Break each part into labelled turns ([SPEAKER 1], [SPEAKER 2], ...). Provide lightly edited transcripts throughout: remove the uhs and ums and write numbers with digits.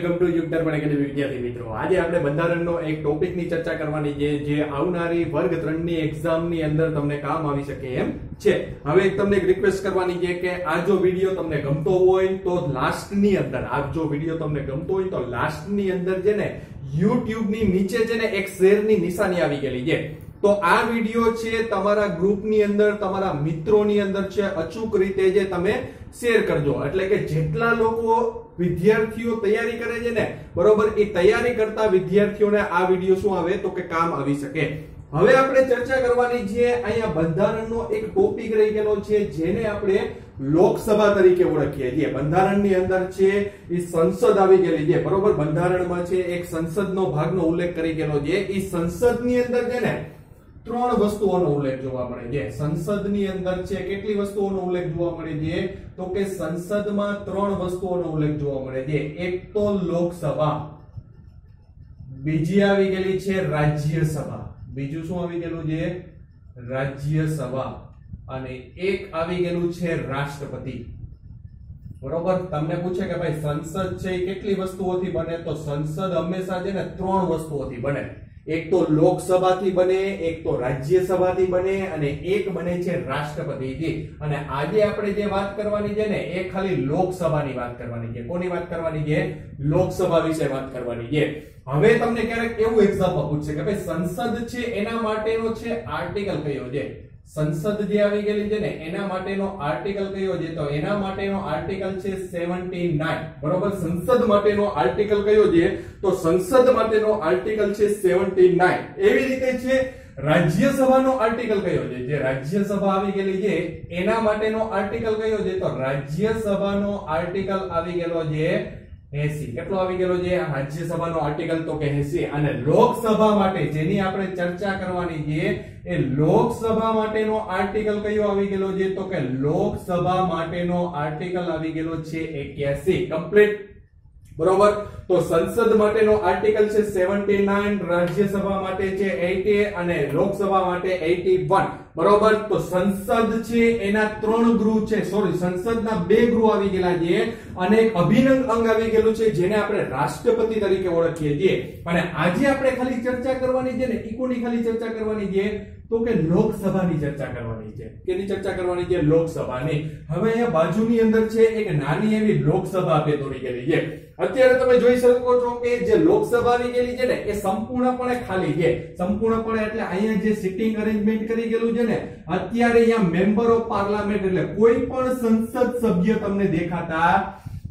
[SPEAKER 1] Welcome to યુગધર્મ academy વિદ્યાર્થી મિત્રો. આજે આપણે બંધારણનો એક ટોપિકની ચર્ચા કરવાની છે જે આવનારી વર્ગ 3 ની એક્ઝામની અંદર તમને કામ આવી શકે એમ છે. હવે તમને એક રિક્વેસ્ટ કરવાની છે કે આ જો વિડિયો તમને ગમતો હોય તો લાસ્ટની અંદર છે ને YouTube ની નીચે છે ને એક શેરની નિશાની આવી ગયેલી છે. તો આ વિડિયો છે તમારા ગ્રુપની અંદર, તમારા મિત્રોની અંદર છે અચૂક રીતે જે તમે શેર કરજો. એટલે કે જેટલા લોકો વિદ્યાર્થીઓ તૈયારી કરે છે ને, બરોબર, એ તૈયારી કરતા વિદ્યાર્થીઓને આ વિડિયો શું આવે તો કે કામ આવી શકે. હવે આપણે ચર્ચા કરવાની છે અહીંયા બંધારણનો એક ટોપિક રહી ગયેલો છે જેને આપણે લોકસભા તરીકે ઓળખીએ છીએ. બંધારણની અંદર છે એ સંસદ આવી ગયેલી છે, બરોબર. બંધારણમાં છે એક સંસદનો ભાગનો ઉલ્લેખ કરી ગયેલો છે. એ સંસદની અંદર છે ને 3 વસ્તુઓનો ઉલ્લેખ જોવા મળે છે. સંસદની અંદર છે કેટલી વસ્તુઓનો ઉલ્લેખ જોવા મળે છે તો કે સંસદમાં 3 વસ્તુઓનો ઉલ્લેખ જોવા મળે છે. એક તો લોકસભા, બીજી આવી ગયેલી છે રાજ્યસભા, બીજું શું આવી ગયેલું છે રાજ્યસભા, અને એક આવી ગયેલું છે રાષ્ટ્રપતિ. બરોબર. તમને પૂછે કે ભાઈ સંસદ છે એ કેટલી વસ્તુઓથી બને, તો સંસદ હંમેશા છે ને 3 વસ્તુઓથી બને. એક તો લોકસભાથી બને, એક તો રાજ્યસભાથી બને, અને એક બને છે રાષ્ટ્રપતિથી. અને આજે આપણે જે વાત કરવાની છે ને એ ખાલી લોકસભાની વાત કરવાની છે. કોની વાત કરવાની છે? લોકસભા વિશે વાત કરવાની છે. હવે તમને ક્યારેક એવું એક્ઝામ્પલ પૂછશે કે ભાઈ સંસદ છે એના માટેનો છે આર્ટિકલ કયો છે? સંસદ જે આવી ગયેલી છે ને એના માટેનો આર્ટિકલ કયો છે? તો એના માટેનો આર્ટિકલ છે 79. બરોબર. સંસદ માટેનો આર્ટિકલ કયો છે? તો સંસદ માટેનો આર્ટિકલ છે 79. એવી રીતે છે રાજ્યસભાનો આર્ટિકલ કયો છે? જે રાજ્યસભા આવી ગયેલી છે એના માટેનો આર્ટિકલ કયો છે? તો રાજ્યસભાનો આર્ટિકલ આવી ગયેલો છે 80. કેટલો આવી ગયેલો છે રાજ્યસભાનો આર્ટિકલ? તો કે 80. અને લોકસભા માટે જેની આપણે ચર્ચા કરવાની છે એ લોકસભા માટેનો આર્ટિકલ કયો આવી ગયેલો છે? તો કે લોકસભા માટેનો આર્ટિકલ આવી ગયેલો છે 81. કમ્પ્લીટ. બરોબર. તો સંસદ માટેનો આર્ટિકલ છે 79, રાજ્યસભા માટે છે 80 અને લોકસભા માટે 81. બરોબર. તો સંસદ છે એના 3 ગૃહ છે, સંસદના 2 ગૃહ આવી ગયેલા છે અને એક અભિન્ન અંગ આવી ગયેલું છે જેને આપણે રાષ્ટ્રપતિ તરીકે ઓળખીએ છીએ. અને આજે આપણે ખાલી ચર્ચા કરવાની છે ને ઇકોની ખાલી ચર્ચા કરવાની છે તો કે લોકસભાની ચર્ચા કરવાની છે. કેની ચર્ચા કરવાની છે? લોકસભાની. હવે અહીંયા બાજુની અંદર છે એક નાની એવી લોકસભા આપણે દોરી ગયેલી છે. અત્યારે તમે જોઈ શકો છો કે જે લોકસભા આવી ગયેલી છે ને એ સંપૂર્ણપણે ખાલી છે. સંપૂર્ણપણે એટલે અહીંયા જે સિટિંગ અરેન્જમેન્ટ કરી ગયેલું છે ને, અત્યારે અહીંયા મેમ્બર ઓફ પાર્લામેન્ટ એટલે કોઈ પણ સંસદ સભ્ય તમને દેખાતા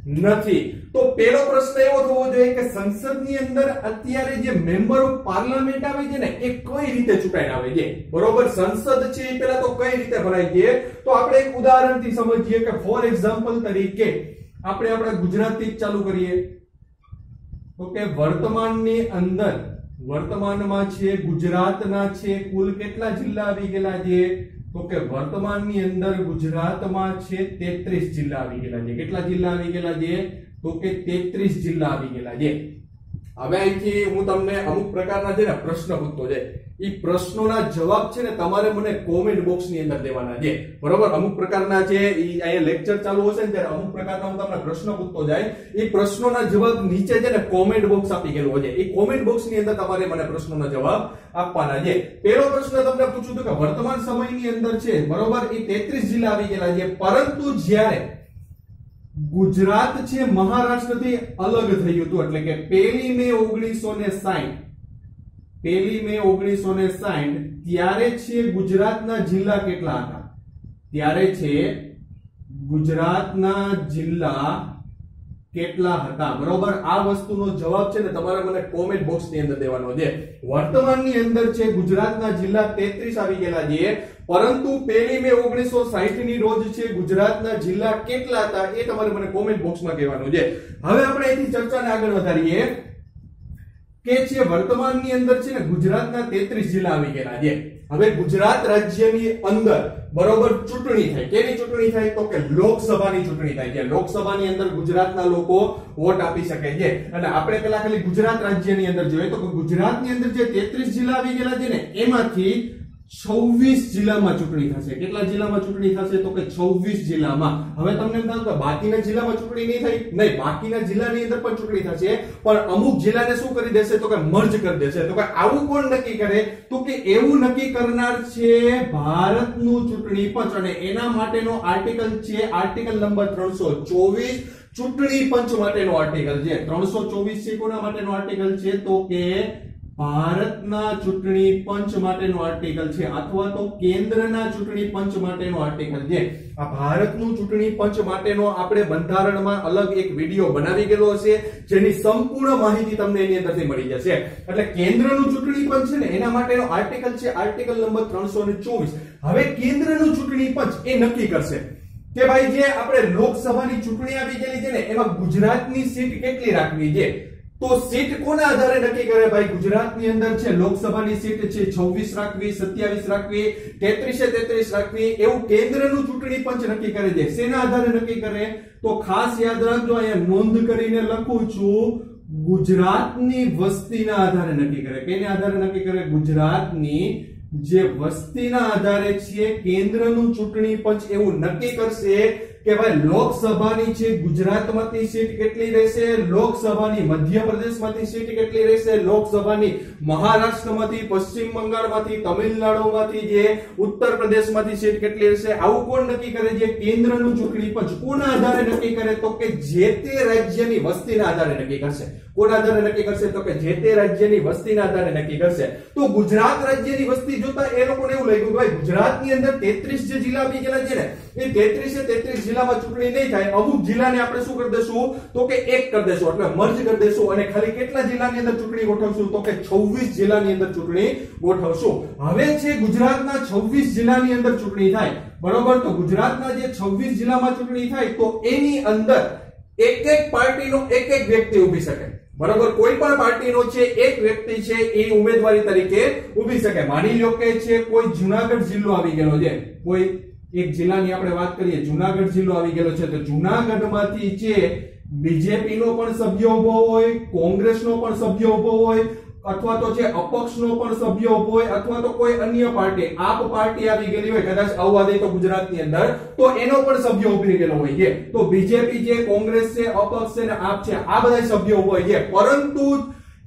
[SPEAKER 1] નથી. તો પહેલો પ્રશ્ન એવો થવો જોઈએ કે સંસદની અંદર અત્યારે જે મેમ્બર ઓફ પાર્લામેન્ટ આવે છે ને એ કઈ રીતે ચૂંટાઈને આવે છે? બરોબર. સંસદ છે એ પહેલા તો કઈ રીતે ભરાય છે તો આપણે એક ઉદાહરણથી સમજીએ કે ફોર એક્ઝામ્પલ તરીકે આપણે આપણા ગુજરાતથી જ ચાલુ કરીએ. ઓકે. વર્તમાનમાં છે ગુજરાતના છે કુલ કેટલા જિલ્લા આવી ગયેલા છે? તો કે વર્તમાનની અંદર ગુજરાતમાં છે 33 જિલ્લા આવી ગયેલા છે. કેટલા જિલ્લા આવી ગયેલા છે? તો કે 33 જિલ્લા આવી ગયેલા છે. હવે અહીંથી હું તમને અમુક પ્રકારના છે ને પ્રશ્ન પૂછતો છે. એ પ્રશ્નોના જવાબ છે ને તમારે મને કોમેન્ટ બોક્સની અંદર દેવાના છે. બરોબર. અમુક પ્રકારના છે અહીંયા લેક્ચર ચાલુ હશે ને ત્યારે અમુક પ્રકારના હું તમને પ્રશ્ન પૂછતો જાય. એ પ્રશ્નોના જવાબ નીચે છે ને કોમેન્ટ બોક્સ આપી ગયેલું છે. એ કોમેન્ટ બોક્સની અંદર તમારે મને પ્રશ્નોના જવાબ આપવાના છે. પહેલો પ્રશ્ન તમને પૂછું તો કે વર્તમાન સમયની અંદર છે, બરોબર, એ 33 જિલ્લા આવી ગયેલા છે. પરંતુ જ્યારે ગુજરાત છે મહારાષ્ટ્રથી અલગ થયું હતું એટલે કે 1 મે 1960 ત્યારે છે ગુજરાતના જિલ્લા કેટલા હતા? ત્યારે છે ગુજરાતના જિલ્લા કેટલા હતા? બરોબર. આ વસ્તુનો જવાબ છે ને તમારે મને કોમેન્ટ બોક્સની અંદર દેવાનો છે. વર્તમાનની અંદર છે ગુજરાતના જિલ્લા 33 આવી ગયેલા છે, પરંતુ 1 મે 1960 ની રોજ છે ગુજરાતના જિલ્લા કેટલા હતા એ તમારે મને કોમેન્ટ બોક્સમાં કહેવાનું છે. હવે આપણે અહીંથી ચર્ચાને આગળ વધારીએ કે છે વર્તમાનની અંદર છે ને ગુજરાતના 33 જિલ્લા આવી ગયેલા છે. હવે ગુજરાત રાજ્યની અંદર બરોબર ચૂંટણી થાય. કેની ચૂંટણી થાય? તો કે લોકસભાની ચૂંટણી થાય છે. લોકસભાની અંદર ગુજરાતના લોકો વોટ આપી શકે છે. અને આપણે પહેલા ખાલી ગુજરાત રાજ્યની અંદર જોઈએ તો ગુજરાતની અંદર જે 33 જિલ્લા આવી ગયેલા છે ને એમાંથી 26 જિલ્લામાં ચૂંટણી થશે. કેટલા જિલ્લામાં ચૂંટણી થશે? તો કે 26 જિલ્લામાં. હવે તમને એમ થાય કે બાકીના જિલ્લામાં ચૂંટણી નહીં થાય? નહીં, બાકીના જિલ્લાની અંદર પણ ચૂંટણી થશે, પણ અમુક જિલ્લાને શું કરી દેશે? તો કે મર્જ કરી દેશે. તો કે આવું કોણ નક્કી કરે? તો કે એવું નક્કી કરનાર છે ભારતનું ચૂંટણી પંચ, અને એના માટેનો આર્ટિકલ છે આર્ટિકલ નંબર 324. ચૂંટણી પંચ માટેનો આર્ટિકલ છે 324 છે. કોના માટેનો આર્ટિકલ છે? તો કે ભારતના ચૂંટણી પંચ માટેનો આર્ટિકલ છે, અથવા તો કેન્દ્રના ચૂંટણી પંચ માટેનો આર્ટિકલ છે. આ ભારતનું ચૂંટણી પંચ માટેનો આપણે બંધારણમાં અલગ એક વિડિયો બનાવી ગયેલો હશે, જેની સંપૂર્ણ માહિતી તમને એની અંદરથી મળી જશે. એટલે કેન્દ્રનું ચૂંટણી પંચ છે ને, એના માટેનો આર્ટિકલ છે આર્ટિકલ નંબર 324. હવે કેન્દ્રનું ચૂંટણી પંચ એ નક્કી કરશે કે ભાઈ જે આપણે લોકસભાની ચૂંટણી આવી ગયેલી છે ને, એમાં ગુજરાતની સીટ કેટલી રાખવી છે. તો સીટ કોના આધારે નક્કી કરે? ભાઈ ગુજરાતની અંદર છે લોકસભાની સીટ છે 26 રાખવી, 27 રાખવી, 33 રાખવી, એવું કેન્દ્રનું ચૂંટણી પંચ નક્કી કરે છે. શેના આધારે નક્કી કરે? તો ખાસ યાદ રાખજો, અહીંયા નોંધ કરીને લખું છું, ગુજરાતની વસ્તીના આધારે નક્કી કરે. કેના આધારે નક્કી કરે? ગુજરાતની જે વસ્તીના આધારે છે કેન્દ્રનું ચૂંટણી પંચ એવું નક્કી કરશે કે ભાઈ લોકસભાની છે ગુજરાતમાંથી સીટ કેટલી રહેશે, લોકસભાની મધ્યપ્રદેશમાંથી સીટ કેટલી રહેશે, લોકસભાની મહારાષ્ટ્રમાંથી, પશ્ચિમ બંગાળમાંથી, તમિલનાડુમાંથી, જે ઉત્તર પ્રદેશમાંથી સીટ કેટલી રહેશે. આવું કોણ નક્કી કરે? જે કેન્દ્રનું ચૂંટણી પંચ. કોના આધારે નક્કી કરે? તો કે જે તે રાજ્યની વસ્તીના આધારે નક્કી કરશે. કોના આધારે નક્કી કરશે? તો કે જે તે રાજ્યની વસ્તીના આધારે નક્કી કરશે. તો ગુજરાત રાજ્યની વસ્તી જોતા એ લોકોને એવું લાગ્યું કે ભાઈ ગુજરાતની અંદર 33 જે જિલ્લા આવી ગયેલા છે ને, એ 33 જિલ્લામાં ચૂંટણી નહીં થાય. અમુક જિલ્લાને આપણે શું કરી દેશું? તો કે એક કરી દેશું, એટલે મર્જ કરી દેશું, અને ખાલી કેટલા જિલ્લાની અંદર ચૂંટણી ગોઠવશું? તો કે 26 જિલ્લાની અંદર ચૂંટણી ગોઠવશું. હવે છે ગુજરાતના 26 જિલ્લાની અંદર ચૂંટણી થાય, બરોબર? તો ગુજરાતના જે 26 જિલ્લામાં ચૂંટણી થાય, તો એની અંદર એક પાર્ટીનો એક વ્યક્તિ ઊભી શકે, બરોબર? કોઈ પણ પાર્ટીનો છે એક વ્યક્તિ છે એ ઉમેદવારી તરીકે ઊભી શકે. માની લો કે છે કોઈ જુનાગઢ જિલ્લો આવી ગયેલો છે, કોઈ એક જિલ્લાની આપણે વાત કરીએ, જુનાગઢ જિલ્લો આવી ગયેલો છે, તો જુનાગઢમાંથી છે બીજેપી નો પણ સભ્ય ઉભો હોય, કોંગ્રેસનો પણ સભ્ય ઉભો હોય, અથવા તો છે અપક્ષનો પણ સભ્ય ઉભો હોય, અથવા તો કોઈ અન્ય પાર્ટી, આપ પાર્ટી આવી ગયેલી હોય, કદાચ આવવા દે તો ગુજરાતની અંદર, તો એનો પણ સભ્ય ઉભરી ગયેલો હોય છે. તો બીજેપી છે, કોંગ્રેસ છે, અપક્ષ છે ને આપ છે, આ બધા સભ્યો ઉભો હોય છે. પરંતુ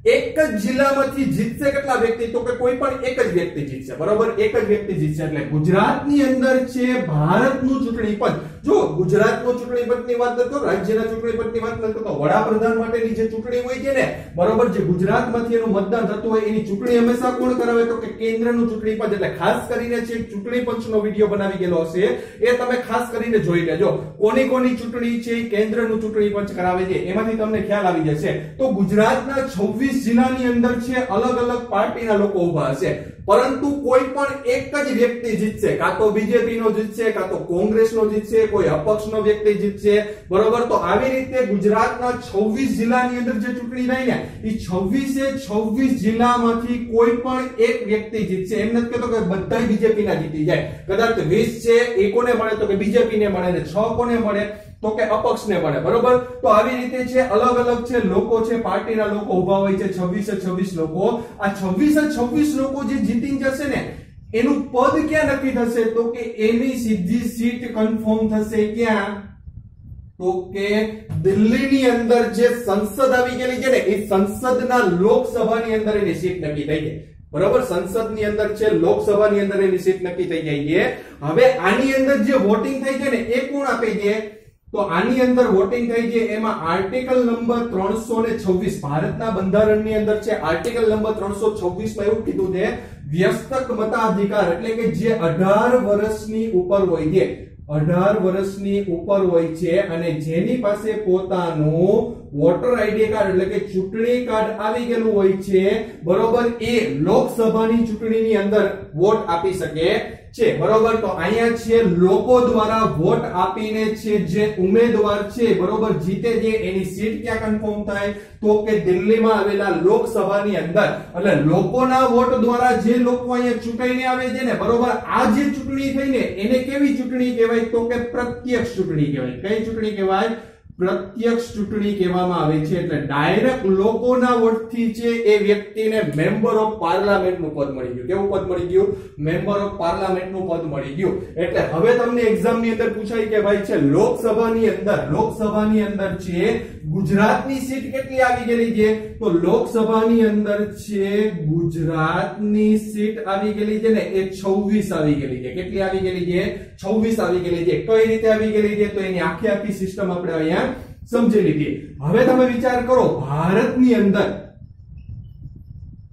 [SPEAKER 1] એક જ જિલ્લામાંથી જીતશે કેટલા વ્યક્તિ? તો કે કોઈ પણ એક જ વ્યક્તિ જીતશે, બરોબર? એક જ વ્યક્તિ જીતશે. એટલે ગુજરાતની અંદર છે ભારતનું ચૂંટણી પંચ. જો ગુજરાતનું ચૂંટણી પંચની વાત કરતો, રાજ્યના ચૂંટણી પંચની વાત કરતો, તો વડાપ્રધાન માટેની જે ચૂંટણી હોય છે ને, બરોબર, જે ગુજરાતમાંથી એનું મતદાન થતું હોય, એની ચૂંટણી હંમેશા કોણ કરાવે? તો કે કેન્દ્રનું ચૂંટણી પંચ. એટલે ખાસ કરીને છે ચૂંટણી પંચનો વિડિયો બનાવી ગયેલો હશે, એ તમે ખાસ કરીને જોઈ લેજો. કોની ચૂંટણી છે કેન્દ્રનું ચૂંટણી પંચ કરાવે છે, એમાંથી તમને ખ્યાલ આવી જશે. તો ગુજરાતના 26 જિલ્લાની અંદર છે અલગ અલગ પાર્ટીના લોકો ઉભા હશે, પરંતુ કોઈ પણ એક જ વ્યક્તિ જીતશે. કાં તો બીજેપી નો જીતશે, કાં તો કોંગ્રેસ નો જીતશે, કોઈ અપક્ષનો વ્યક્તિ જીતશે, બરોબર? તો આવી રીતે ગુજરાતના 26 જિલ્લાની અંદર જે ચૂંટણી થાય ને, એ 26 જિલ્લામાંથી કોઈ પણ એક વ્યક્તિ જીતશે. એમ નથી કહેતો કે બધા બીજેપી ના જીતી જાય. કદાચ 20 છે એ કોને મળે? તો કે બીજેપી ને મળે, ને 6 કોને મળે? તો કે અપક્ષને મળે, બરોબર? તો આવી રીતે છે અલગ અલગ છે લોકો છે, પાર્ટીના લોકો ઉભા હોય છે, 26 લોકો. આ 26 લોકો જે જીતી જશે ને, એનું પદ ક્યાં નક્કી થશે? તો કે એની સીધી સીટ કન્ફર્મ થશે ક્યાં? તો કે દિલ્હીની અંદર જે સંસદ આવી ગયેલી છે ને, એ સંસદના લોકસભાની અંદર એની સીટ નક્કી થઈ જાય, બરોબર? સંસદની અંદર છે લોકસભાની અંદર એની સીટ નક્કી થઈ જાય છે. હવે આની અંદર જે વોટિંગ થઈ છે ને, એ કોણ આપે છે? તો આની અંદર વોટિંગ થઈ છે, એમાં આર્ટિકલ નંબર 326 ભારતના બંધારણની અંદર છે આર્ટિકલ નંબર 326 માં એવું કીધું છે, વ્યસ્તક મતાધિકાર, એટલે કે જે 18 વર્ષની ઉપર હોય છે, 18 વર્ષની ઉપર હોય છે, અને જેની પાસે પોતાનું વોટર આઈડી કાર્ડ એટલે કે ચૂંટણી કાર્ડ આવી ગયેલું હોય છે, બરોબર, એ લોકસભાની ચૂંટણીની અંદર વોટ આપી શકે છે, બરોબર? તો અહીંયા છે લોકો દ્વારા વોટ આપીને છે જે ઉમેદવાર છે, બરોબર, જીતે છે, એની સીટ ક્યાં કન્ફર્મ થાય? તો કે દિલ્હીમાં આવેલા લોકસભાની અંદર. એટલે લોકોના વોટ દ્વારા જે લોકો અહીંયા ચૂંટાઈને આવે છે ને, બરોબર, આ જે ચૂંટણી થઈ ને, એને કેવી ચૂંટણી કહેવાય? તો કે પ્રત્યક્ષ ચૂંટણી કહેવાય. કઈ ચૂંટણી કહેવાય? પ્રત્યક્ષ ચૂંટણી કહેવામાં આવે છે. એટલે ડાયરેક્ટ લોકોના વોટથી છે એ વ્યક્તિને મેમ્બર ઓફ પાર્લામેન્ટનું પદ મળી ગયું. કેવું પદ મળી ગયું? મેમ્બર ઓફ પાર્લામેન્ટનું પદ મળી ગયું. એટલે હવે તમને એક્ઝામની અંદર પૂછાય કે ભાઈ છે લોકસભાની અંદર છે ગુજરાતની સીટ કેટલી આવી ગયેલી છે? તો લોકસભાની અંદર છે ગુજરાતની સીટ આવી ગયેલી છે ને એ 26 આવી ગયેલી છે. કેટલી આવી ગયેલી છે? 26 આવી ગયેલી છે. કઈ રીતે આવી ગયેલી છે? તો એની આખી સિસ્ટમ આપણે અહીંયા સમજી લીધી. હવે તમે વિચાર કરો,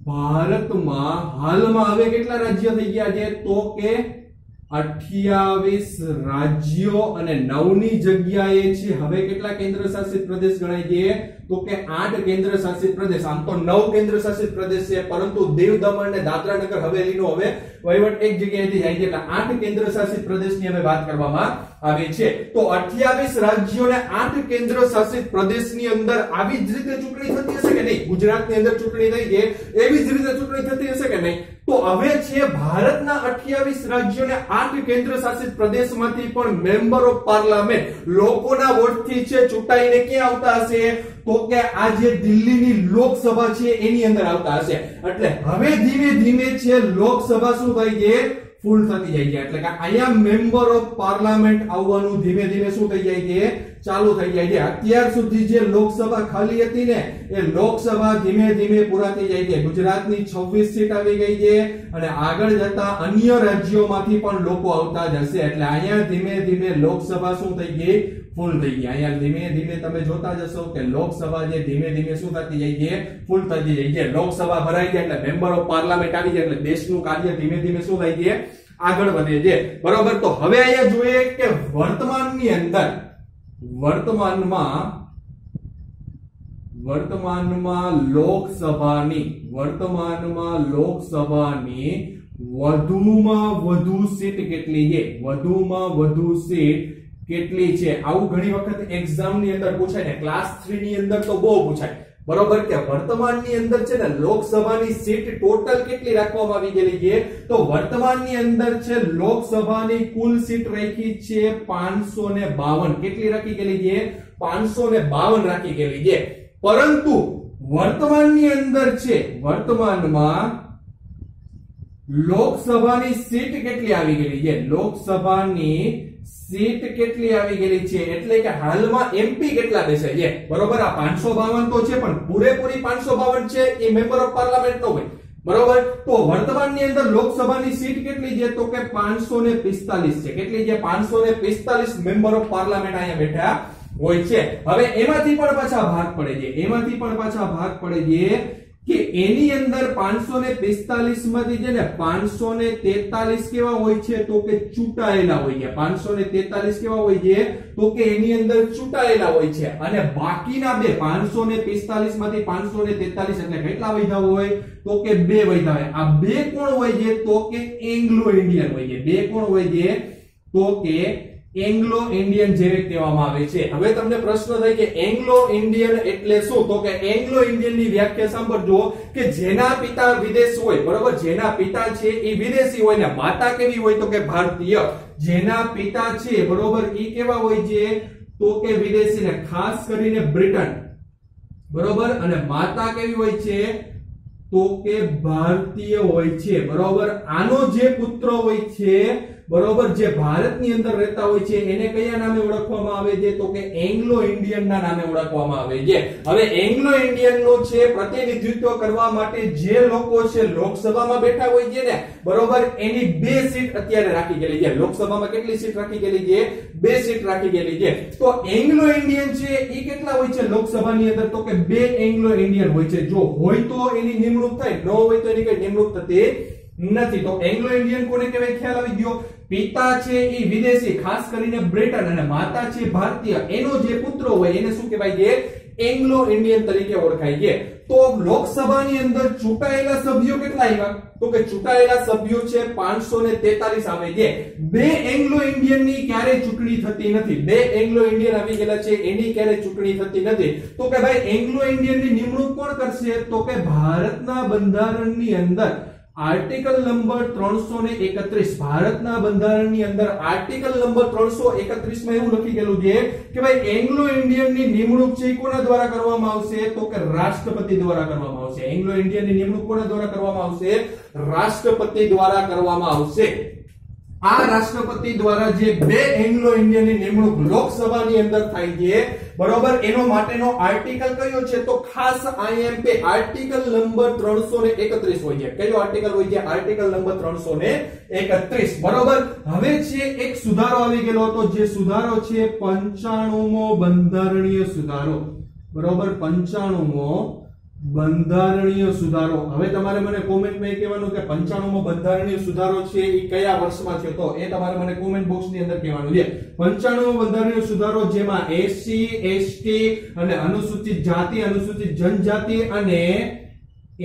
[SPEAKER 1] ભારતમાં હાલમાં હવે કેટલા રાજ્ય થઈ ગયા છે? તો કે 28 રાજ્યો અને 9 ની જગ્યાએ છે હવે કેટલા કેન્દ્ર શાસિત પ્રદેશ ગણાય છે? તો કે 8 કેન્દ્ર શાસિત પ્રદેશ. આમ તો 9 કેન્દ્ર શાસિત પ્રદેશ છે, પરંતુ દીવ દમણ અને દાદરા નગર હવેલીનો હવે વહીવટ એક જગ્યાએથી જાય છે. એટલે 8 કેન્દ્ર શાસિત પ્રદેશની હવે વાત કરવામાં આવે છે. તો 28 રાજ્યો અને 8 કેન્દ્ર શાસિત પ્રદેશની અંદર આવી જ રીતે ચૂંટણી થતી હશે કે નહીં? ગુજરાતની અંદર ચૂંટણી થઈ છે એવી જ રીતે ચૂંટણી થતી હશે કે નહીં? તો હવે છે ભારતના 28 રાજ્યો અને 8 કેન્દ્ર શાસિત પ્રદેશમાંથી પણ મેમ્બર ઓફ પાર્લામેન્ટ લોકોના વોટથી છે ચૂંટાઈને ક્યાં આવતા હશે? તો કે આ જે દિલ્હીની લોકસભા છે એની અંદર આવતા હશે. એટલે હવે ધીમે ધીમે છે લોકસભા શું થાય છે? ફૂલ થતી જાય છે. એટલે કે અહીંયા મેમ્બર ઓફ પાર્લામેન્ટ આવવાનું ધીમે ધીમે શું થઈ જાય છે? ચાલુ થઈ જાય છે. અત્યાર સુધી જે લોકસભા ખાલી હતી ને એ લોકસભા ધીમે ધીમે પૂરા થઈ જાય છે. ગુજરાતની 26 સીટ આવી ગઈ છે અને આગળ જતા અન્ય રાજ્યોમાંથી પણ લોકો આવતા જશે. એટલે અહીંયા ધીમે ધીમે લોકસભા શું થઈ ગઈ? ફૂલ થઈ ગઈ. અહીંયા ધીમે ધીમે તમે જોતા જશો કે લોકસભા જે ધીમે ધીમે શું થતી જાય છે? ફૂલ થતી જાય છે. લોકસભા ભરાઈ જાય એટલે મેમ્બર ઓફ પાર્લામેન્ટ આવી જાય એટલે દેશનું કાર્ય ધીમે ધીમે શું થાય છે? આગળ વધે છે. બરોબર. તો હવે અહીંયા જોઈએ કે વર્તમાનમાં લોકસભાની વધુમાં વધુ સીટ કેટલી છે? વધુમાં વધુ સીટ કેટલી છે? આવું ઘણી વખત એક્ઝામ ની અંદર પૂછાય ને. ક્લાસ 3 ની અંદર તો બહુ પૂછાય. બરોબર કે વર્તમાનની અંદર છે ને લોકસભાની સીટ ટોટલ કેટલી રાખવામાં આવી ગયેલી છે? તો વર્તમાનની અંદર છે લોકસભાની કુલ સીટ રાખી છે 552. કેટલી રાખી ગયેલી છે? 552 રાખી ગયેલી છે. પરંતુ વર્તમાનની અંદર છે વર્તમાનમાં લોકસભાની સીટ કેટલી આવી ગયેલી છે? લોકસભાની સીટ કેટલી આવી ગયેલી છે? એટલે કે હાલમાં એમપી કેટલા બેસે છે? બરોબર. આ 552 તો છે પણ પૂરેપૂરી 552 છે એ મેમ્બર ઓફ પાર્લામેન્ટ નો હોય. બરોબર. તો વર્તમાનની અંદર લોકસભાની સીટ કેટલી છે? તો કે 545 છે. કેટલી છે? 545 મેમ્બર ઓફ પાર્લામેન્ટ અહીંયા બેઠા હોય છે. હવે એમાંથી પણ પાછા ભાગ પડે છે કે એની અંદર 545 માંથી છે ને 543 કેવા હોય છે? તો કે ચૂંટાયેલા હોય છે. 543 કેવા હોય છે? તો કે એની અંદર ચૂંટાયેલા હોય છે. અને બાકીના બે 545 માંથી 543 એટલે કેટલા વધ્યા હોય? તો કે 2 વધ્યા હોય. આ બે કોણ હોય છે? તો કે એંગ્લો ઇન્ડિયન હોય છે. બે કોણ હોય છે? તો કે એંગ્લો ઇન્ડિયન જેને કહેવામાં આવે છે. હવે તમને પ્રશ્ન થાય કે એંગ્લો ઇન્ડિયન એટલે શું? તો કે એંગ્લો ઇન્ડિયન ની વ્યાખ્યા સાંભળજો કે જેના પિતા વિદેશ હોય. બરોબર. જેના પિતા છે એ વિદેશી હોય ને માતા કેવી હોય? તો કે ભારતીય. જેના પિતા છે બરોબર એ કેવા હોય છે? તો કે વિદેશી ને ખાસ કરીને બ્રિટન. બરોબર. અને માતા કેવી હોય છે? તો કે ભારતીય હોય છે. બરોબર. આનો જે પુત્ર હોય છે બરોબર જે ભારતની અંદર રહેતા હોય છે એને કયા નામે ઓળખવામાં આવે છે? તો કે એંગ્લો ઇન્ડિયન ના નામે ઓળખવામાં આવે છે. હવે એંગ્લો ઇન્ડિયન નું છે પ્રતિનિધિત્વ કરવા માટે જે લોકો છે લોકસભામાં બેઠા હોય છે ને બરોબર એની 2 સીટ અત્યારે રાખી ગયેલી છે. લોકસભામાં કેટલી સીટ રાખી ગયેલી છે? 2 સીટ રાખી ગયેલી છે. તો એંગ્લો ઇન્ડિયન છે એ કેટલા હોય છે લોકસભાની અંદર? તો કે 2 એંગ્લો ઇન્ડિયન હોય છે. જો હોય તો એની નિમણૂક થાય, ન હોય તો એની કઈ નિમણૂક થતી નથી. તો એંગ્લો ઇન્ડિયન કોને કહેવાય? ખ્યાલ આવી ગયો. પિતા છે એ વિદેશી ખાસ કરીને બ્રિટન અને માતા છે ભારતીય. એનો જે પુત્ર હોય એને શું કહેવાય છે? એંગ્લો ઇન્ડિયન તરીકે ઓળખાય છે. તો લોકસભાની અંદર ચૂંટાયેલા સભ્યો કેટલા આવ્યા? તો કે ચૂંટાયેલા સભ્યો છે 543 આવે છે. 2 એંગ્લો ઇન્ડિયન ની ક્યારે ચૂંટણી થતી નથી. 2 એંગ્લો ઇન્ડિયન આવી ગયેલા છે એની ક્યારે ચૂંટણી થતી નથી. તો કે ભાઈ એંગ્લો ઇન્ડિયન ની નિમણૂક કોણ કરશે? તો કે ભારતના બંધારણની અંદર આર્ટિકલ નંબર 331 ભારતના બંધારણની અંદર આર્ટિકલ નંબર 331 માં એવું લખી ગયેલું છે કે ભાઈ એંગ્લો ઇન્ડિયનની નિમણૂક છે કોના દ્વારા કરવામાં આવશે તો કે રાષ્ટ્રપતિ દ્વારા કરવામાં આવશે. એંગ્લો ઇન્ડિયનની નિમણૂક કોના દ્વારા કરવામાં આવશે? રાષ્ટ્રપતિ દ્વારા કરવામાં આવશે. આ રાષ્ટ્રપતિ દ્વારા જે બે એંગ્લો ઇન્ડિયનની નિમણૂક લોકસભાની અંદર થાય છે બરોબર, એનો માટેનો આર્ટિકલ કયો છે તો ખાસ IMP આર્ટિકલ નંબર 331 હોય છે. કયો આર્ટિકલ હોય છે? આર્ટિકલ નંબર 331 બરોબર. હવે છે એક સુધારો આવી ગયેલો હતો, જે સુધારો છે 95મો બંધારણીય સુધારો બરોબર, 95મો બંધારણીય સુધારો. હવે તમારે મને કોમેન્ટમાં એ કહેવાનું કે 95મો બંધારણીય સુધારો છે એ કયા વર્ષમાં થયો, તો એ તમારે મને કોમેન્ટ બોક્સની અંદર કહેવાનું છે. 95મો બંધારણીય સુધારો જેમાં SC ST અને અનુસૂચિત જાતિ અનુસૂચિત જનજાતિ અને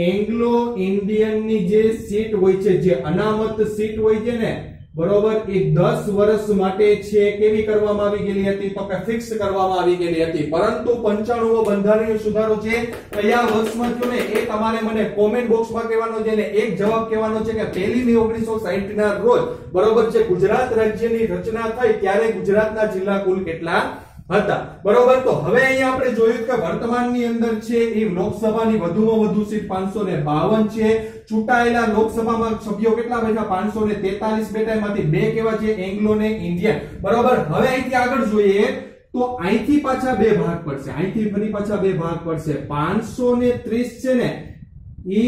[SPEAKER 1] એંગ્લો ઇન્ડિયનની જે સીટ હોય છે, જે અનામત સીટ હોય છે ને બરોબર, એ 10 વર્ષ માટે છે કેવી કરવામાં આવી ગયેલી હતી તો કે ફિક્સ કરવામાં આવી ગયેલી હતી. પરંતુ 95મો બંધારણીય સુધારો છે કયા વર્ષમાં થયો ને એ તમારે મને કોમેન્ટ બોક્સમાં કહેવાનો છે ને એક જવાબ કહેવાનો છે કે 1 મે 1960 ના રોજ બરોબર છે ગુજરાત રાજ્યની રચના થઈ ત્યારે ગુજરાતના જિલ્લા કુલ કેટલા હતા બરોબર. તો હવે અહીંયા આપણે જોયું કે વર્તમાનની અંદર છે એ લોકસભાની વધુમાં વધુ સીટ 552 છે. ચૂંટાયેલા લોકસભામાં સભ્યો કેટલા બેઠા? 543 બેઠા, એમાંથી બે કેવા છે? એંગ્લો ને ઇન્ડિયન બરોબર. હવે અહીંથી આગળ જોઈએ તો અહીંથી પાછા બે ભાગ પડશે, અહીંથી ફરી પાછા બે ભાગ પડશે. 530 છે ને એ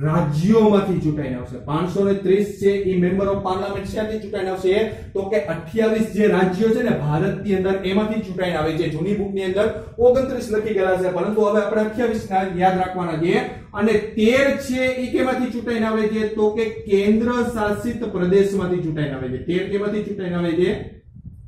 [SPEAKER 1] રાજ્યોમાંથી ચૂંટાઈને આવશે. 530 છે એ મેમ્બર ઓફ પાર્લામેન્ટ ક્યાંથી ચૂંટાઈને આવશે તો કે 28 જે રાજ્યો છે ને ભારતની અંદર એમાંથી ચૂંટાઈને આવે છે. જૂની બુકની અંદર 29 લખી ગયેલા છે, પરંતુ હવે આપણે 28 ના યાદ રાખવાના છે. અને 13 છે એ કેમાંથી ચૂંટાઈને આવે છે તો કે કેન્દ્ર શાસિત પ્રદેશમાંથી ચૂંટાઈને આવે છે. 13 કેમાંથી ચૂંટાઈને આવે છે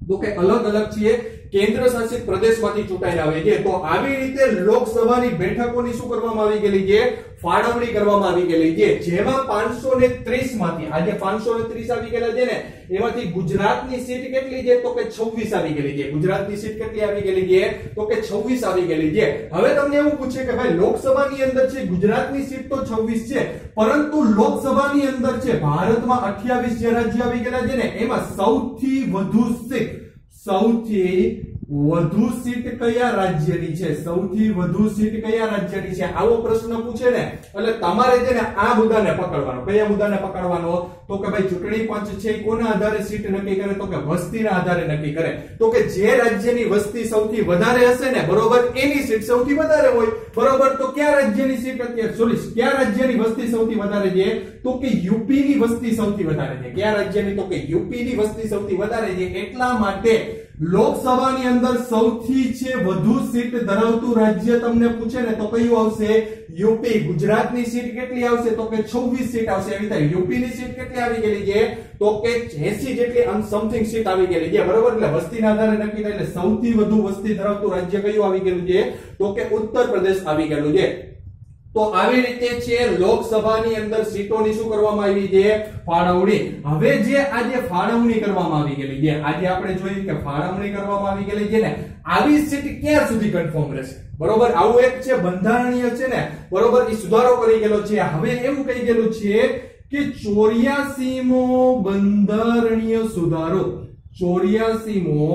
[SPEAKER 1] તો કે અલગ અલગ છે કેન્દ્ર શાસિત પ્રદેશમાંથી ચૂંટાઈને આવે છે. તો આવી રીતે લોકસભાની બેઠકોની શું કરવામાં આવી ગયેલી છે? ફાળવણી કરવામાં આવી ગયેલી છે. જેમાં 530 માંથી આજે 530 આવી ગયેલા છે ને એમાંથી ગુજરાતની સીટ કેટલી છે તો કે 26 આવી ગયેલી છે. ગુજરાતની સીટ કેટલી આવી ગયેલી છે તો કે 26 આવી ગયેલી છે. હવે તમને એવું પૂછે કે ભાઈ લોકસભાની અંદર છે ગુજરાતની સીટ તો 26 છે, પરંતુ લોકસભાની અંદર છે ભારતમાં 28 જે રાજ્ય આવી ગયેલા છે ને એમાં સૌથી વધુ સીટ કયા રાજ્યની છે? સૌથી વધુ સીટ કયા રાજ્યની છે? આવો પ્રશ્ન પૂછે ને એટલે તમારે છે ને આ મુદ્દાને પકડવાનો. કયા મુદ્દાને પકડવાનો તો કે ભાઈ ચૂંટણી પંચ છે કોના આધારે સીટ નક્કી કરે તો કે વસ્તીના આધારે નક્કી કરે. તો કે જે રાજ્યની વસ્તી સૌથી વધારે હશે ને બરોબર એની સીટ સૌથી વધારે હોય બરોબર. તો કયા રાજ્યની સીટ અત્યારે કયા રાજ્યની વસ્તી સૌથી વધારે છે તો કે યુપી ની વસ્તી સૌથી વધારે છે. કયા રાજ્યની તો કે યુપી ની વસ્તી સૌથી વધારે છે. એટલા માટે લોકસભાની અંદર સૌથી છે વધુ સીટ ધરાવતું રાજ્ય તમને પૂછે ને તો કયું આવશે? યુપી. ગુજરાતની સીટ કેટલી આવશે તો કે 26 સીટ આવશે. એવી રીતે યુપી ની સીટ કેટલી આવી ગયેલી છે તો કે 80 જેટલી સમથિંગ સીટ આવી ગયેલી છે બરોબર. એટલે વસ્તીના આધારે નક્કી થાય. એટલે સૌથી વધુ વસ્તી ધરાવતું રાજ્ય કયું આવી ગયેલું છે તો કે ઉત્તર પ્રદેશ આવી ગયેલું છે. તો આવી રીતે છે લોકસભાની અંદર સીટોની શું કરવામાં આવી છે? ફાળવણી. હવે જે આજે ફાળવણી કરવામાં આવી ગયેલી છે, આજે આપણે જોયું કે ફાળવણી કરવામાં આવી ગયેલી છે ને આવી સીટ ક્યાં સુધી કન્ફર્મ રહેશે બરોબર. આવું એક છે બંધારણીય છે ને બરોબર એ સુધારો કરી ગયેલો છે. હવે એવું કહી ગયેલું છે કે 84મો બંધારણીય સુધારો, 84મો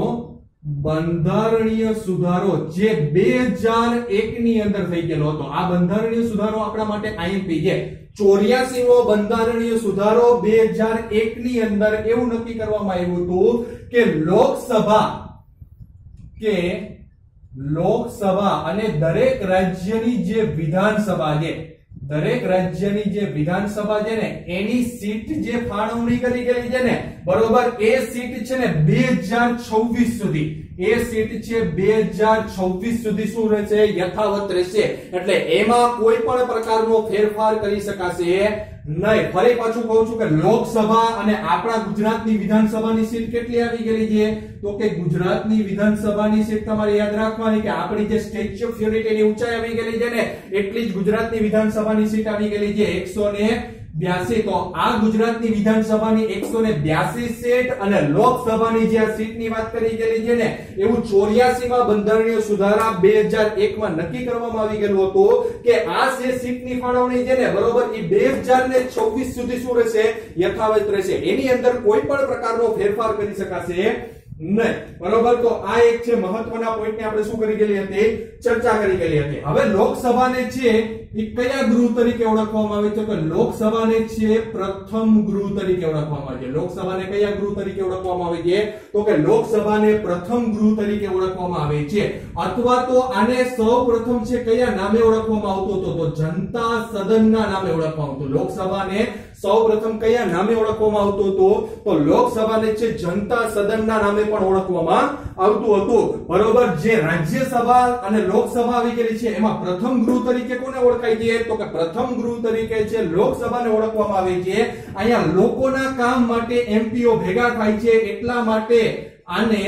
[SPEAKER 1] બંધારણીય સુધારો જે 2001 ની અંદર થઈ ગયેલો હતો. આ બંધારણીય સુધારો આપણા માટે IMP છે. 84મો બંધારણીય સુધારો 2001 ની અંદર એવું નક્કી કરવામાં આવ્યું હતું કે લોકસભા અને દરેક રાજ્યની જે વિધાનસભા છે, દરેક રાજ્યની જે વિધાનસભા છે ને એની સીટ જે ફાળવણી કરી ગયેલી છે ને બરોબર એ સીટ છે ને 2026 સુધી એ સીટ છે 2026 સુધી શું રહેશે? યથાવત રહેશે. એટલે એમાં કોઈ પણ પ્રકારનો ફેરફાર કરી શકાશે નહીં. ફરી પાછું કહું છું કે લોકસભા અને આપણા ગુજરાતની વિધાનસભાની સીટ કેટલી આવી ગયેલી છે તો કે ગુજરાતની વિધાનસભાની સીટ તમારે યાદ રાખવાની કે આપણી જે સ્ટેચ્યુ ઓફ યુનિટીની ઊંચાઈ આવી ગયેલી છે ને એટલી જ ગુજરાતની વિધાનસભાની સીટ આવી ગયેલી છે. 82 તો આ ગુજરાતની વિધાનસભાની 182 સીટ અને લોકસભાની જે સીટની વાત કરી ગયેલી છે ને એવું 84 માં બંધારણીય સુધારા 2001 માં નક્કી કરવામાં આવી ગયેલું હતું કે આ જે સીટની ફાળવણી છે ને બરોબર એ 2026 સુધી શું રહેશે યથાવત રહેશે, એની અંદર કોઈ પણ પ્રકારનો ફેરફાર કરી શકાશે નહીં, બરોબર. તો આ એક છે મહત્વના પોઈન્ટ ને આપણે શું કરી ગયેલી હતી ચર્ચા કરી ગયેલી હતી. હવે લોકસભાને છે એ કયા ગૃહ તરીકે ઓળખવામાં આવે છે તો લોકસભાને છે પ્રથમ ગૃહ તરીકે ઓળખવામાં આવે છે. લોકસભાને કયા ગૃહ તરીકે ઓળખવામાં આવે છે તો કે લોકસભાને પ્રથમ ગૃહ તરીકે ઓળખવામાં આવે છે, અથવા તો આને સૌપ્રથમ છે કયા નામે ઓળખવામાં આવતો હતો તો જનતા સદનના નામે ઓળખવામાં આવતો. લોકસભાને સૌપ્રથમ કયા નામે ઓળખવામાં આવતો હતો તો લોકસભાને છે જનતા સદનના નામે પણ ઓળખવામાં આવતું હતું, બરોબર. જે રાજ્યસભા અને લોકસભા આવી ગયેલી છે એમાં પ્રથમ ગૃહ તરીકે કોને ઓળખાય છે તો કે પ્રથમ ગૃહ તરીકે છે લોકસભાને ઓળખવામાં આવે છે. અહીંયા લોકોના કામ માટે એમપીઓ ભેગા થાય છે એટલા માટે આને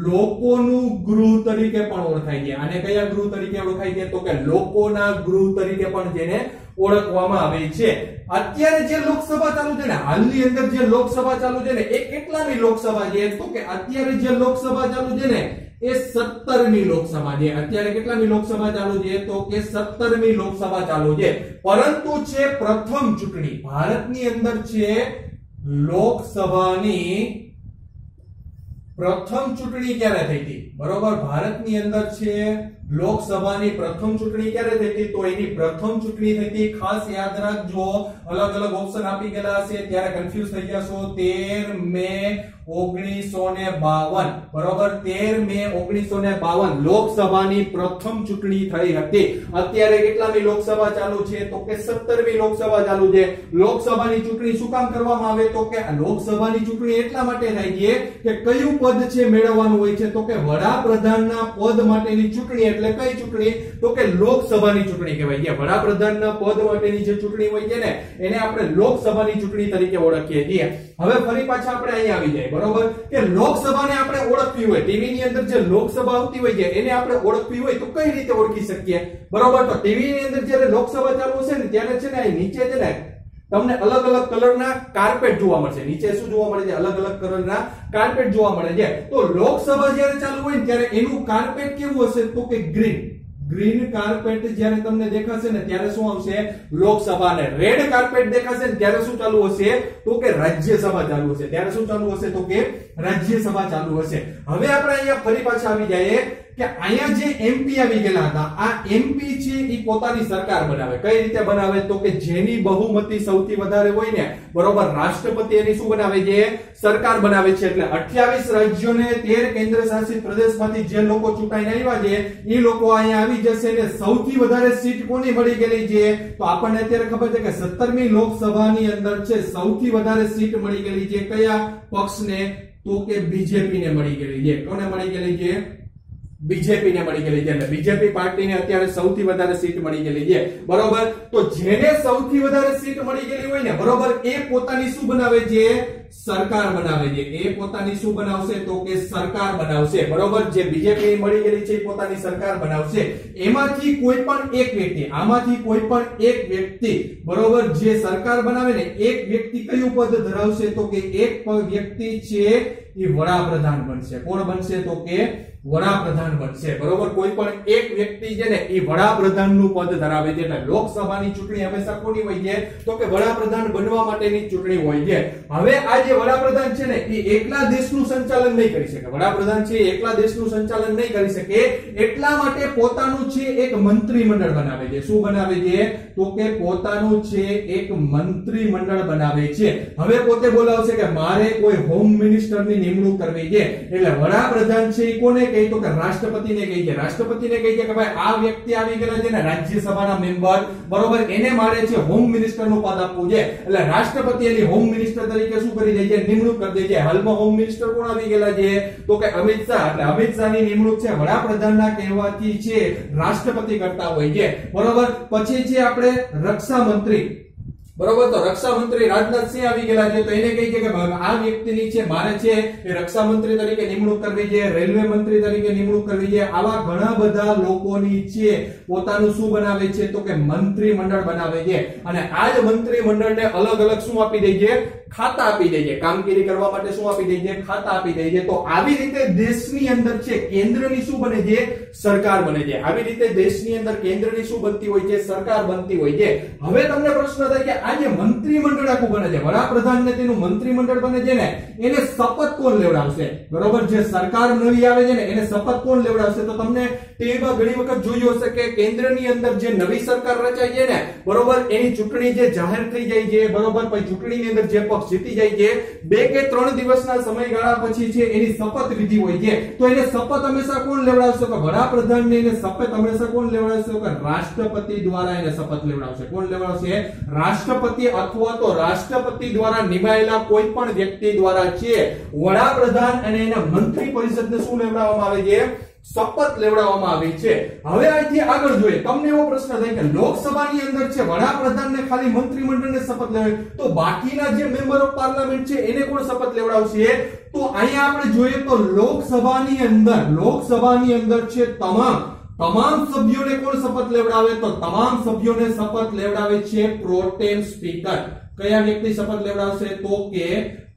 [SPEAKER 1] લોકોનું ગૃહ તરીકે પણ ઓળખાય છે. આને કયા ગૃહ તરીકે ઓળખાય છે તો કે લોકોના ગૃહ તરીકે પણ જેને ઓળખવામાં આવે છે. અત્યારે જે લોકસભા ચાલુ છે ને હાલની અંદર જે લોકસભા ચાલુ છે ને એ કેટલામી લોકસભા છે તો કે અત્યારે જે લોકસભા ચાલુ છે ને એ 17મી લોકસભા છે. અત્યારે કેટલામી લોકસભા ચાલુ છે તો કે 17મી લોકસભા ચાલુ છે. પરંતુ છે પ્રથમ ચૂંટણી ભારતની અંદર છે લોકસભાની પ્રથમ ચૂંટણી ક્યારે થઈ હતી બરોબર. ભારતની અંદર છે લોકસભાની પ્રથમ ચૂંટણી ક્યારે થઈ હતી તો એની પ્રથમ ચૂંટણી થઈ હતી, ખાસ યાદ રાખજો, અલગ અલગ ઓપ્શન આપી ગયેલા હશે ત્યારે કન્ફ્યુઝ થઈ જશો. 13 મે 1952 બરોબર. 13 મે 1952 લોકસભાની પ્રથમ ચૂંટણી થઈ હતી. અત્યારે કેટલામી લોકસભા ચાલુ છે તો કે 17મી લોકસભા ચાલુ છે. લોકસભાની ચૂંટણી શું કામ કરવામાં આવે તો કે લોકસભાની ચૂંટણી એટલા માટે થાય છે કે કયું પદ છે મેળવવાનું હોય છે તો કે વડાપ્રધાનના પદ માટેની ચૂંટણી. એટલે કઈ ચૂંટણી તો કે લોકસભાની ચૂંટણી કહેવાય છે. વડાપ્રધાનના પદ માટેની જે ચૂંટણી હોય છે ને એને આપણે લોકસભાની ચૂંટણી તરીકે ઓળખીએ છીએ. હવે ફરી પાછા આપણે અહીંયા આવી જાય બરોબર કે લોકસભાને આપણે ઓળખવી હોય, ટીવી ની અંદર જે લોકસભા આવતી હોય છે એને આપણે ઓળખવી હોય તો કઈ રીતે ઓળખી શકીએ બરોબર. તો ટીવી ની અંદર જ્યારે લોકસભા ચાલુ હશે ને ત્યારે છે ને અહીં નીચે છે ને તમને અલગ અલગ કલરના કાર્પેટ જોવા મળશે. નીચે શું જોવા મળે છે અલગ અલગ કલરના કાર્પેટ જોવા મળે છે. તો લોકસભા જ્યારે ચાલુ હોય ને ત્યારે એનું કાર્પેટ કેવું હશે તો કે ગ્રીન કાર્પેટ જ્યારે તમને દેખાશે ને ત્યારે શું આવશે લોકસભા, ને રેડ કાર્પેટ દેખાશે ને ત્યારે શું ચાલુ હશે તો કે રાજ્યસભા ચાલુ હશે. ત્યારે શું ચાલુ હશે તો કે રાજ્યસભા ચાલુ હશે. હવે આપણે અહીંયા ફરી પાછા આવી જઈએ કે અહીંયા જે એમપી આવી ગયેલા હતા આ એમપી છે એ પોતાની સરકાર બનાવે. કઈ રીતે બનાવે તો કે જેની બહુમતી સૌથી વધારે હોય ને બરોબર રાષ્ટ્રપતિ એની શું બનાવે છે સરકાર બનાવે છે. એટલે 28 રાજ્યોને 13 કેન્દ્ર શાસિત પ્રદેશમાંથી જે લોકો ચૂંટાઈને આવ્યા છે એ લોકો અહીંયા આવી જશે ને સૌથી વધારે સીટ કોની મળી ગયેલી છે તો આપણને અત્યારે ખબર છે કે 17મી લોકસભાની અંદર છે સૌથી વધારે સીટ મળી ગયેલી છે કયા પક્ષને તો કે બીજેપી ને મળી ગયેલી છે. કોને મળી ગયેલી છે બીજેપી ને મળી ગયેલી છે. એટલે બીજેપી પાર્ટીને અત્યારે સૌથી વધારે સીટ મળી ગયેલી છે બરોબર. તો જેને સૌથી વધારે સીટ મળી ગયેલી હોય ને બરોબર એ પોતાની શું બનાવે છે સરકાર બનાવે છે. એ પોતાની શું બનાવશે તો કે સરકાર બનાવશે બરોબર. જે બીજેપી મળી ગયેલી છે એ પોતાની સરકાર બનાવશે. એમાંથી કોઈ પણ એક વ્યક્તિ આમાંથી કોઈ પણ એક વ્યક્તિ બરોબર જે સરકાર બનાવે ને એક વ્યક્તિ કયું પદ ધરાવશે તો કે એક વ્યક્તિ છે એ વડાપ્રધાન બનશે. કોણ બનશે તો કે વડાપ્રધાન બનશે બરોબર. કોઈ પણ એક વ્યક્તિ છે ને એ વડાપ્રધાનનું પદ ધરાવે છે. એટલે લોકસભાની ચૂંટણી હંમેશા કોની હોય છે તો કે વડાપ્રધાન બનવા માટેની ચૂંટણી હોય છે. હવે આ જે વડાપ્રધાન છે ને એ એકલા દેશનું સંચાલન નહીં કરી શકે. વડાપ્રધાન છે એકલા દેશનું સંચાલન નહીં કરી શકે એટલા માટે પોતાનું છે એક મંત્રીમંડળ બનાવે છે. શું બનાવે છે તો કે પોતાનું છે એક મંત્રીમંડળ બનાવે છે. હવે પોતે બોલાવશે કે મારે કોઈ હોમ મિનિસ્ટરની નિમણૂક કરવી છે એટલે વડાપ્રધાન છે એ કોને કહે તો કે રાષ્ટ્રપતિને કહે છે. રાષ્ટ્રપતિને કહે છે કે ભાઈ આ વ્યક્તિ આવી ગયેલા છે ને રાજ્યસભાના મેમ્બર બરોબર એને મારે છે હોમ મિનિસ્ટરનું પદ આપવું છે. એટલે રાષ્ટ્રપતિ એની હોમ મિનિસ્ટર તરીકે શું કરી દે છે નિમણૂક કરી દે છે. હાલમાં હોમ મિનિસ્ટર કોણ આવી ગયેલા છે તો કે અમિત શાહ. એટલે અમિત શાહની નિમણૂક છે વડાપ્રધાનના કહેવાથી છે રાષ્ટ્રપતિ કરતા હોય છે બરોબર. પછી છે આપણે રક્ષા મંત્રી બરોબર, તો રક્ષા મંત્રી રાજનાથ સિંહ આવી ગયેલા છે, તો એને કહી છે કે આ વ્યક્તિની છે મારે છે એ રક્ષા મંત્રી તરીકે નિમણૂક કરવી છે, રેલવે મંત્રી તરીકે નિમણૂક કરવી છે. આવા ઘણા બધા લોકોની છે પોતાનું શું બનાવે છે તો કે મંત્રીમંડળ બનાવે છે, અને આ જ મંત્રીમંડળને અલગ અલગ શું આપી દે છે, ખાતા આપી દે છે, કામગીરી કરવા માટે શું આપી દે છે, ખાતા આપી દે છે. તો આવી રીતે દેશની અંદર છે કેન્દ્રની શું બને છે, સરકાર બને છે. આવી રીતે દેશની અંદર કેન્દ્રની શું બનતી હોય છે, સરકાર બનતી હોય છે. હવે તમને પ્રશ્ન થાય કે આ જે મંત્રીમંડળ આખું બને છે, વડાપ્રધાન ને તેનું મંત્રીમંડળ બને છે ને, એને શપથ કોણ લેવડાવશે? બરોબર, જે સરકાર નવી આવે છે ને એને શપથ કોણ લેવડાવશે? તો તમને ટીવીમાં ઘણી વખત જોયું હશે કે કેન્દ્રની અંદર જે નવી સરકાર રચાય છે ને, બરોબર, એની ચૂંટણી જે જાહેર થઈ જાય છે, બરોબર, પછી ચૂંટણીની અંદર જે પક્ષ જીતી જાય છે 2 કે 3 દિવસના સમયગાળા પછી છે એની શપથ વિધિ હોય છે. તો એને શપથ હંમેશા કોણ લેવડાવશે? કે વડાપ્રધાનને એને શપથ હંમેશા કોણ લેવડાવશે? કે રાષ્ટ્રપતિ દ્વારા એને શપથ લેવડાવશે. કોણ લેવડાવશે? રાષ્ટ્રપતિ, અથવા તો રાષ્ટ્રપતિ દ્વારા નિમાયેલા કોઈ પણ વ્યક્તિ દ્વારા છે વડાપ્રધાન અને એના મંત્રી પરિષદને શું લેવડાવવામાં આવે છે? શપથ લેવડાવવામાં આવી છે. હવે અહીંથી આગળ જોઈએ, તમને એવો પ્રશ્ન થાય કે લોકસભાની અંદર છે વડાપ્રધાનને ખાલી મંત્રીમંડળને શપથ લેવડાવે, તો બાકીના જે મેમ્બર ઓફ પાર્લામેન્ટ છે એને કોણ શપથ લેવડાવશે? તો અહીંયા આપણે જોઈએ તો લોકસભાની અંદર છે તમામ સભ્યોને કોણ શપથ લેવડાવે? તો તમામ સભ્યોને શપથ લેવડાવે છે પ્રોટેમ સ્પીકર. કયા વ્યક્તિ શપથ લેવડાવશે? તો કે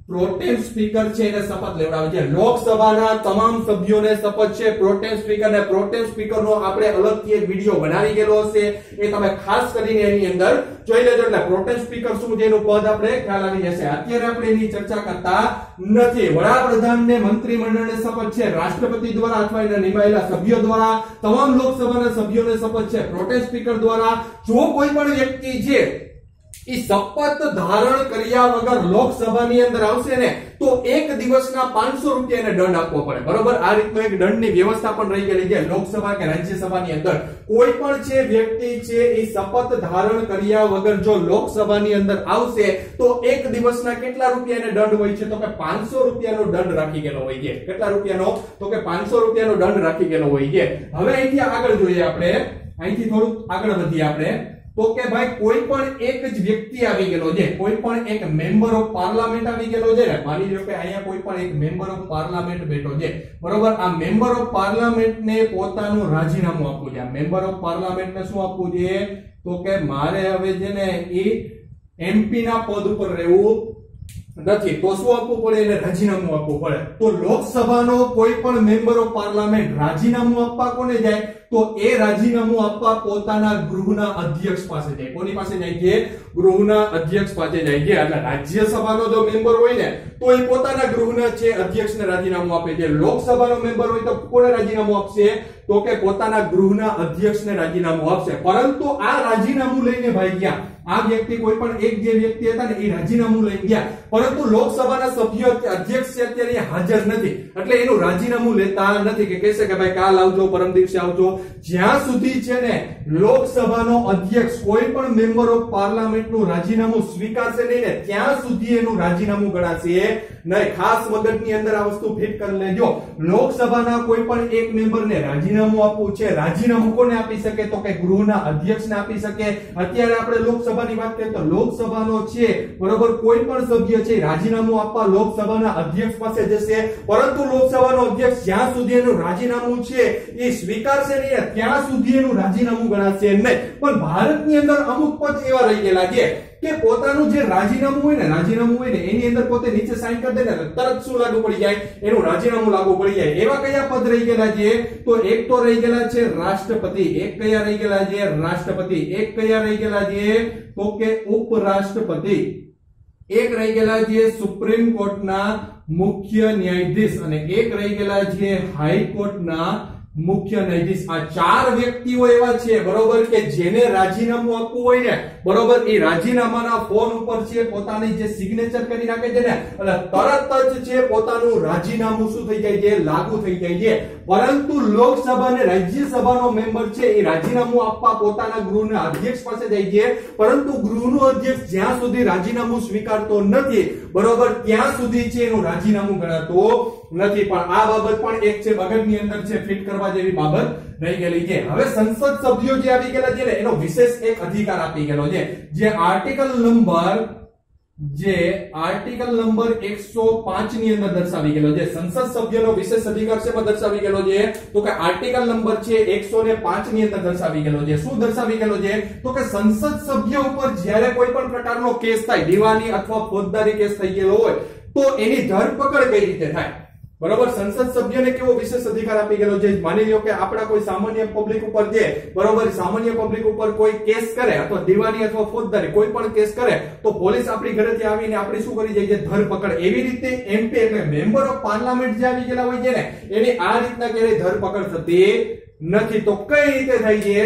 [SPEAKER 1] પ્રોટેમ સ્પીકર છે એને શપથ લેવડાવે છે. લોકસભાના તમામ સભ્યોને શપથ છે પ્રોટેમ સ્પીકર, ને પ્રોટેમ સ્પીકરનો આપણે અલગથી એક વિડિયો બનાવી ગયેલો હશે, એ તમે ખાસ કરીને એની અંદર જોઈ લેજો. એટલે પ્રોટેમ સ્પીકર શું છે એનું પદ આપણે ખ્યાલ આવી જશે. અત્યારે આપણે એની ચર્ચા કરતા નથી. વડાપ્રધાનને મંત્રીમંડળને શપથ છે રાષ્ટ્રપતિ દ્વારા અથવા એના નિમાયેલા સભ્યો દ્વારા, તમામ લોકસભાના સભ્યોને શપથ છે પ્રોટેમ સ્પીકર દ્વારા. જો કોઈ પણ વ્યક્તિ છે એ શપથ ધારણ કર્યા વગર લોકસભાની અંદર આવશે ને, તો 1 દિવસના 500 રૂપિયાને દંડ આપવો પડે. બરોબર, આ રીતનો એક દંડની વ્યવસ્થા પણ રહી ગયેલી છે. લોકસભા કે રાજ્યસભાની અંદર કોઈ પણ છે વ્યક્તિ છે એ શપથ ધારણ કર્યા વગર જો લોકસભાની અંદર આવશે તો 1 દિવસના કેટલા રૂપિયાને દંડ હોય છે? તો કે 500 રૂપિયાનો દંડ રાખી ગયેલો હોય છે. કેટલા રૂપિયાનો? તો કે 500 રૂપિયાનો દંડ રાખી ગયેલો હોય છે. હવે અહીંથી આગળ જોઈએ આપણે, અહીંથી થોડુંક આગળ વધીએ આપણે, તો કે ભાઈ કોઈ પણ એક જ વ્યક્તિ આવી ગયેલો છે, કોઈ પણ એક મેમ્બર ઓફ પાર્લામેન્ટ આવી ગયેલો છે ને, માની લો કે અહીંયા કોઈ પણ એક મેમ્બર ઓફ પાર્લામેન્ટ બેઠો છે, બરોબર. આ મેમ્બર ઓફ પાર્લામેન્ટને પોતાનું રાજીનામું આપવું છે. આ મેમ્બર ઓફ પાર્લામેન્ટને શું આપવું છે? તો કે મારે હવે છે ને એ એમપી ના પદ ઉપર રહેવું નથી, તો શું આપવું પડે? એને રાજીનામું આપવું પડે. તો લોકસભાનો કોઈ પણ મેમ્બર ઓફ પાર્લામેન્ટ રાજીનામું આપવા કોને જાય? તો એ રાજીનામું આપવા પોતાના ગૃહના અધ્યક્ષ પાસે જાય. કોની પાસે જાય છે? ગૃહના અધ્યક્ષ પાસે જાય છે. એટલે રાજ્યસભાનો જો મેમ્બર હોય ને તો એ પોતાના ગૃહના છે અધ્યક્ષને રાજીનામું આપે છે. લોકસભાનો મેમ્બર હોય તો કોને રાજીનામું આપશે? તો કે પોતાના ગૃહના અધ્યક્ષને રાજીનામું આપશે. પરંતુ આ રાજીનામું લઈને ભાઈ ગયા આ વ્યક્તિ, કોઈ પણ એક જે વ્યક્તિ હતા ને એ રાજીનામું લઈ ગયા, પરંતુ લોકસભાના સભ્યો અધ્યક્ષ છે અત્યારે હાજર નથી, એટલે એનું રાજીનામું લેતા નથી, કે કહેશે કે ભાઈ કાલ આવજો, પરમ દિવસે આવજો. જ્યાં સુધી છે ને લોકસભાનો અધ્યક્ષ કોઈ પણ મેમ્બર ઓફ પાર્લામેન્ટનું રાજીનામું સ્વીકારશે નહીં ને ત્યાં સુધી એનું રાજીનામું ગણાશે નહીં. ખાસ મગજની અંદર આ વસ્તુ ફિટ કરી લેજો. લોકસભાના કોઈ પણ એક મેમ્બરને રાજીનામું આપવું છે, રાજીનામું કોને આપી શકે? તો કે ગૃહના અધ્યક્ષને આપી શકે. અત્યારે આપણે લોકસભાની વાત કરીએ તો લોકસભાનો છે બરોબર કોઈ પણ સભ્ય છે રાજીનામું આપવા લોકસભાના અધ્યક્ષ પાસે જશે, પરંતુ લોકસભાનો અધ્યક્ષ જ્યાં સુધી એનું રાજીનામું છે એ સ્વીકારશે નહીં ત્યાં સુધી એનું રાજીનામું ગણાશે નહીં. પણ ભારતની અંદર અમુક પદ એવા રહી ગયેલા છે કે પોતાનું જે રાજીનામું હોય ને એની અંદર પોતે નીચે સાઈન કરી દે ને તરત શું લાગુ પડી જાય? એનું રાજીનામું લાગુ પડી જાય. એવા કયા પદ રહી ગયેલા છે? તો એક તો રહી ગયેલા છે રાષ્ટ્રપતિ. એક કયા રહી ગયેલા છે? રાષ્ટ્રપતિ. એક કયા રહી ગયેલા છે? તો કે ઉપરાષ્ટ્રપતિ. એક રહી ગયેલા છે સુપ્રીમ કોર્ટના મુખ્ય ન્યાયાધીશ, અને એક રહી ગયેલા છે હાઈકોર્ટના મુખ્ય ન્યાયાધીશ. આ 4 વ્યક્તિઓ એવા છે બરોબર કે જેને રાજીનામું આપવું હોય ને બરોબર એ રાજીનામાના ફોર્મ ઉપર છે પોતાની જે સિગ્નેચર કરી નાખે છે ને એટલે તરત જ છે પોતાનું રાજીનામું શું થઈ જાય છે? લાગુ થઈ જાય છે. પરંતુ લોકસભા અને રાજ્યસભાનો મેમ્બર છે એ રાજીનામું આપવા પોતાના ગૃહના અધ્યક્ષ પાસે જાય છે, પરંતુ ગૃહનો અધ્યક્ષ જ્યાં સુધી રાજીનામું સ્વીકારતો નથી, બરોબર, ત્યાં સુધી છે એનું રાજીનામું ગણાતું નથી. પણ આ બાબત પણ એક છે બગડની અંદર છે ફિટ કરવા જેવી બાબત રહી ગયેલી છે. હવે સંસદ સભ્યો જે આવી ગયેલા છે ને એનો વિશેષ એક અધિકાર આપી ગયેલો છે, જે આર્ટિકલ નંબર 105 ની અંદર દર્શાવી ગયેલો છે. સંસદ સભ્યનો વિશેષ અધિકાર છે દર્શાવી ગયેલો છે, તો કે આર્ટિકલ નંબર છે 105 ની અંદર દર્શાવી ગયેલો છે. શું દર્શાવી ગયેલો છે? તો કે સંસદ સભ્ય ઉપર જ્યારે કોઈ પણ પ્રકારનો કેસ થાય, દીવાની અથવા ફોજદારી કેસ થઈ ગયેલો હોય, તો એની ધરપકડ કઈ રીતે થાય, બરોબર. સંસદ સભ્યને કેવો વિશેષ અધિકાર આપી ગયેલો છે? માની લો કે આપણા કોઈ સામાન્ય પબ્લિક ઉપર છે, બરોબર, સામાન્ય પબ્લિક ઉપર કોઈ કેસ કરે અથવા દીવાની અથવા ફોજદારી કોઈ પણ કેસ કરે, તો પોલીસ આપણી ઘરેથી આવીને આપણી શું કરી જાય છે? ધરપકડ. એવી રીતે એમપી એટલે મેમ્બર ઓફ પાર્લામેન્ટ જે આવી ગયેલા હોય છે ને એની આ રીતના ક્યારેય ધરપકડ થતી નથી. તો કઈ રીતે થાય છે?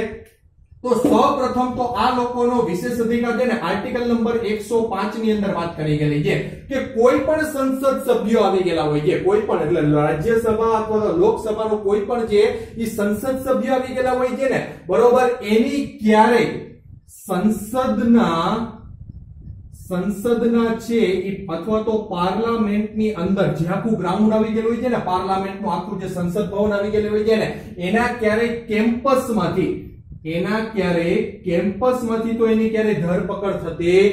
[SPEAKER 1] તો સૌપ્રથમ તો આ લોકોનો વિશેષ અધિકાર છે ને આર્ટિકલ નંબર 105 ની અંદર વાત કરી ગયેલી છે કે કોઈ પણ સંસદ સભ્યો આવી ગયેલા હોય છે, કોઈ પણ એટલે રાજ્યસભા અથવા લોકસભાનો કોઈ પણ છે એ સંસદ સભ્ય આવી ગયેલા હોય છે ને, બરોબર, એની ક્યારેય સંસદના છે અથવા તો પાર્લામેન્ટની અંદર જે આખું ગ્રાઉન્ડ આવી ગયેલું હોય છે ને, પાર્લામેન્ટનું આખું જે સંસદ ભવન આવી ગયેલું હોય છે ને, એના ક્યારેય કેમ્પસમાંથી તો એની ક્યારેય ધરપકડ થતી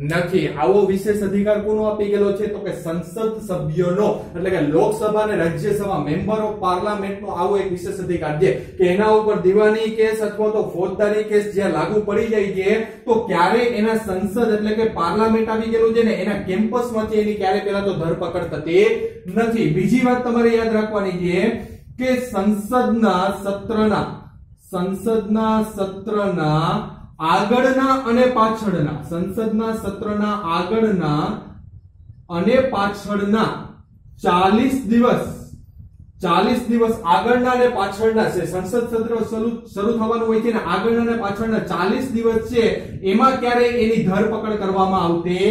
[SPEAKER 1] નથી. આવો વિશેષ અધિકાર કોનો આપી ગયેલો છે? તો કે સંસદ સભ્યોનો, એટલે કે લોકસભા અને રાજ્યસભા મેમ્બર ઓફ પાર્લામેન્ટનો આવો એક વિશેષ અધિકાર છે કે એના ઉપર દીવાની કેસ અથવા તો ફોજદારી કેસ જ્યાં લાગુ પડી જાય છે, તો ક્યારે એના સંસદ એટલે કે પાર્લામેન્ટ આવી ગયેલું છે ને એના કેમ્પસમાંથી એની ક્યારે પહેલા તો ધરપકડ થતી નથી. બીજી વાત તમારે યાદ રાખવાની છે કે સંસદના સત્રના આગળના અને પાછળના 40 દિવસ આગળના અને પાછળના છે સંસદ સત્ર શરૂ થવાનું હોય છે ને આગળના અને પાછળના 40 દિવસ છે એમાં ક્યારે એની ધરપકડ કરવામાં આવતી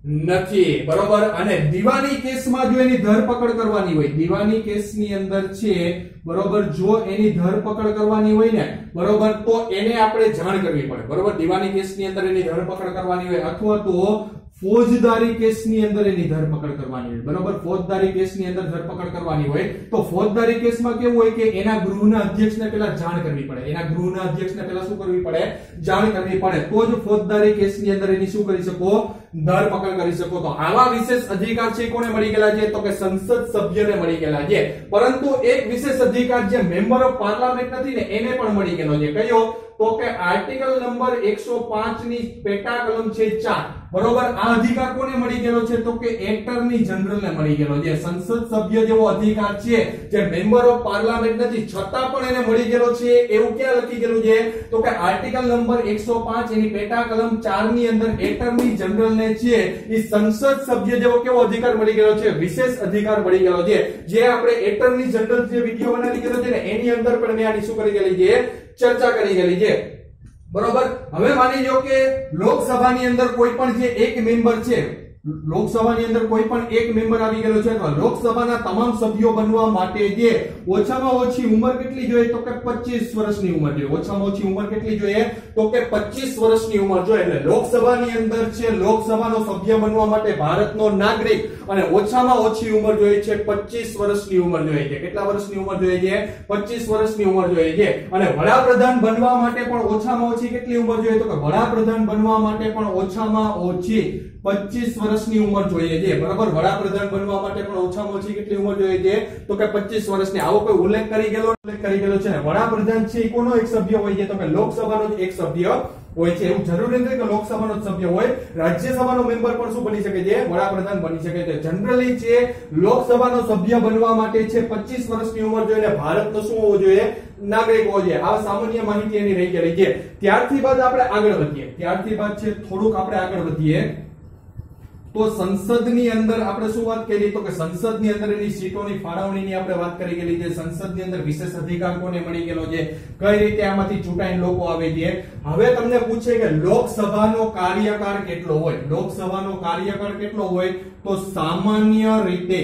[SPEAKER 1] નથી, બરોબર. અને દીવાની કેસમાં જો એની ધરપકડ કરવાની હોય, દીવાની કેસની અંદર છે, બરોબર, જો એની ધરપકડ કરવાની હોય ને, બરોબર, તો એને આપણે જાણ કરવી પડે, બરોબર. દીવાની કેસની અંદર એની ધરપકડ કરવાની હોય અથવા તો ફોજદારી કેસની અંદર એની ધરપકડ કરવાની હોય, બરોબર. ફોજદારી કેસની અંદર ધરપકડ કરવાની હોય તો ફોજદારી કેસમાં કેવું હોય કે એના ગૃહના અધ્યક્ષને પહેલા જાણ કરવી પડે, એના ગૃહના અધ્યક્ષને પહેલા શું કરવી પડે? જાણ કરવી પડે, તો જ ફોજદારી કેસની અંદર એની શું કરી શકો? ધરપકડ કરી શકો. તો આવા વિશેષ અધિકાર છે કોને મળી ગયેલા છે? તો કે સંસદ સભ્યને મળી ગયેલા છે. પરંતુ એક વિશેષ અધિકાર જે મેમ્બર ઓફ પાર્લામેન્ટ નથી ને એને પણ મળી ગયેલો છે. કયો? તો કે આર્ટિકલ નંબર 105 ની પેટા કલમ છે 4, બરોબર. આ અધિકાર કોને મળી ગયેલો છે? તો કે એટર્ની જનરલને મળી ગયેલો છે. સંસદ સભ્ય જેવો અધિકાર છે જે મેમ્બર ઓફ પાર્લામેન્ટ નથી છતાં પણ એને મળી ગયેલો છે, એવું ક્યાં લખી ગયેલું છે? તો કે આર્ટિકલ નંબર 105 એની પેટા કલમ 4 ની અંદર એટર્ની જનરલને છે એ સંસદ સભ્ય જેવો કેવો અધિકાર મળી ગયેલો છે? વિશેષ અધિકાર મળી ગયેલો છે. જે આપણે એટર્ની જનરલ જે વિડિયો બનાવી ગયેલો છે ને એની અંદર પણ મેં આની શું કરી ગયેલી છે? ચર્ચા કરી ગયેલી છે, બરોબર. હવે માની લો કે લોકસભાની અંદર કોઈ પણ જે એક મેમ્બર છે, લોકસભાની અંદર કોઈ પણ એક મેમ્બર આવી ગયેલો છે, તો લોકસભાના તમામ સભ્યો બનવા માટે જે ઓછામાં ઓછી ઉંમર કેટલી જોઈએ? તો કે 25 વર્ષની ઉંમર જોઈએ. ઓછામાં ઓછી ઉંમર કેટલી જોઈએ? તો કે 25 વર્ષની ઉંમર જોઈએ. એટલે લોકસભાની અંદર છે લોકસભાનો સભ્ય બનવા માટે ભારતનો નાગરિક અને ઓછામાં ઓછી ઉંમર જોઈએ છે 25 વર્ષની ઉંમર જોઈએ છે. કેટલા વર્ષની ઉંમર જોઈએ છે? 25 વર્ષની ઉંમર જોઈએ છે. અને વડાપ્રધાન બનવા માટે પણ ઓછામાં ઓછી કેટલી ઉંમર જોઈએ? તો કે વડાપ્રધાન બનવા માટે પણ ઓછામાં ઓછી 25 વર્ષની ઉંમર જોઈએ છે, બરાબર. વડાપ્રધાન બનવા માટે પણ ઓછામાં ઓછી કેટલી ઉંમર જોઈએ છે? તો કે 25 વર્ષની. આવો કોઈ ઉલ્લેખ કરી ગયેલો છે ને? વડાપ્રધાન છે કોનો એક સભ્ય હોય છે? તો કે લોકસભાનો જ એક સભ્ય હોય છે. એવું જરૂરી નથી કે લોકસભાનો જ સભ્ય હોય, રાજ્યસભાનો મેમ્બર પણ શું બની શકે છે? વડાપ્રધાન બની શકે છે. જનરલી છે લોકસભાનો સભ્ય બનવા માટે છે 25 વર્ષની ઉંમર જોઈએ ને ભારતનો શું હોવો જોઈએ? નાગરિક હોવો જોઈએ. આ સામાન્ય માહિતી એની રહી ગયેલી છે. ત્યારથી બાદ આપણે આગળ વધીએ. થોડુંક આપણે આગળ વધીએ તો સંસદની અંદર આપણે શું વાત કરી? તો કે સંસદની અંદર એની સીટોની ફાળવણીની આપણે વાત કરી ગયેલી છે. સંસદની અંદર વિશેષ અધિકાર કોને મળી ગયેલો છે? કઈ રીતે આમાંથી ચૂંટાઈને લોકો આવે છે? હવે તમને પૂછે કે લોકસભાનો કાર્યકાળ કેટલો હોય? લોકસભાનો કાર્યકાળ કેટલો હોય? તો સામાન્ય રીતે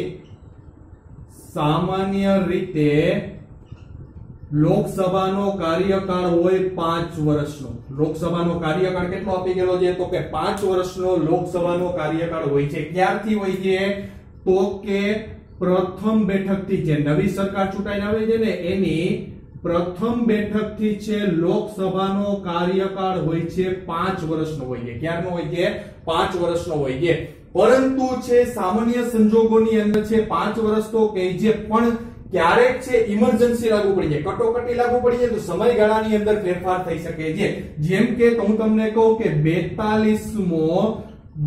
[SPEAKER 1] લોકસભાનો કાર્યકાળ હોય 5 વર્ષનો. લોકસભાનો કાર્યકાળ કેટલો આપી ગયેલો છે? તો કે 5 વર્ષનો લોકસભાનો કાર્યકાળ હોય છે. ક્યારથી હોય છે? તો કે પ્રથમ બેઠકથી, જે નવી સરકાર ચૂંટાઈને આવે છે ને એની પ્રથમ બેઠકથી છે લોકસભાનો કાર્યકાળ હોય છે 5 વર્ષનો હોય છે. ક્યારનો હોય છે? 5 વર્ષનો હોય છે. પરંતુ છે સામાન્ય સંજોગોની અંદર છે 5 વર્ષ તો કહે છે, પણ ક્યારેક છે ઇમરજન્સી લાગુ પડી જાય, કટોકટી લાગુ પડી જાય તો સમયગાળાની અંદર ફેરફાર થઈ શકે છે. જેમ કે હું તમને કહું કે 42મો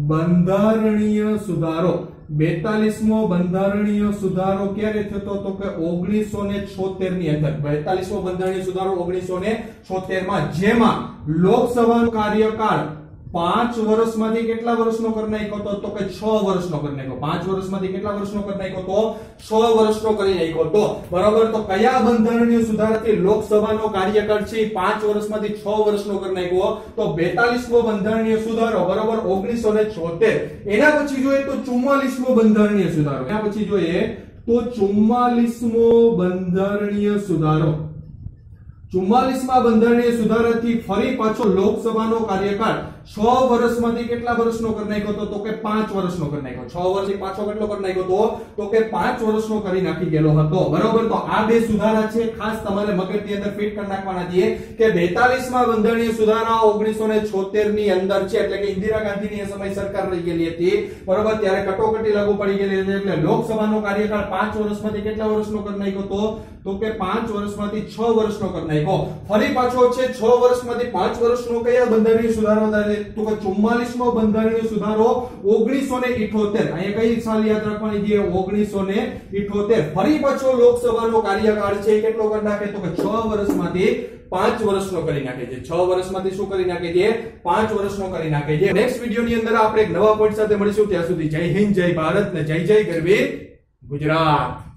[SPEAKER 1] બંધારણીય સુધારો, 42મો બંધારણીય સુધારો ક્યારે થયો? તો કે 1976 ની અંદર. 42મો બંધારણીય સુધારો 1976 માં, જેમાં લોકસભાનો કાર્યકાળ 5 વર્ષમાંથી કેટલા વર્ષનો કરી નાખ્યો હતો? તો કે 6 વર્ષનો કરી નાખ્યો. 5 વર્ષમાંથી કેટલા વર્ષનો કરી નાખ્યો તો? 6 વર્ષનો કરી નાખ્યો તો. બરાબર. તો કયા બંધારણીય સુધારાથી લોકસભાનો કાર્યકાળ છે 5 વર્ષમાંથી 6 વર્ષનો કરી નાખ્યો? તો 42મો બંધારણીય સુધારો, બરાબર, 1976. એના પછી જોઈએ તો 44મો બંધારણીય સુધારો. એના પછી જોઈએ તો 44મો બંધારણીય સુધારો. 44મા બંધારણીય સુધારાથી ફરી પાછો લોકસભાનો કાર્યકાળ 6 વર્ષમાંથી કેટલા વર્ષનો કરી નાખ્યો હતો? તો કે 5 વર્ષનો કરી નાખ્યો. 6 વર્ષથી પાછો કેટલો કરી નાખ્યો હતો? તો કે 5 વર્ષનો કરી નાખી ગયેલો હતો. બરાબર. તો આ બે સુધારા છે, ખાસ તમારે મગજની અંદર ફિટ કરી નાખવાના છે કે 42મા બંધારણીય સુધારા 1976 ની અંદર છે, એટલે કે ઇન્દિરા ગાંધીની સમય સરકાર રહી ગયેલી હતી. બરાબર. ત્યારે કટોકટી લાગુ પડી ગયેલી હતી, એટલે લોકસભાનો કાર્યકાળ 5 વર્ષમાંથી કેટલા વર્ષનો કરી નાખ્યો હતો? તો કે 5 વર્ષમાંથી 6 વર્ષનો કરી નાખ્યો. ફરી પાછો છે 6 વર્ષમાંથી 5 વર્ષનો કયા બંધારણીય સુધારો થાય? તો કે 44મો બંધારણીય સુધારો 1978. અહીંયા કઈ સાલ યાદ રાખવાની છે? 1978. ફરી પાછો લોકસભાનો કાર્યકાળ છે કેટલો કરી નાખે? તો કે 6 વર્ષમાંથી 5 વર્ષનો કરી નાખે છે. 6 વર્ષમાંથી શું કરી નાખે છે? 5 વર્ષનો કરી નાખે છે. નેક્સ્ટ વિડિયોની અંદર આપણે એક નવા પોઈન્ટ સાથે મળીશું. ત્યાં સુધી જય હિન્દ, જય ભારત ને જય જય ગરવી ગુજરાત.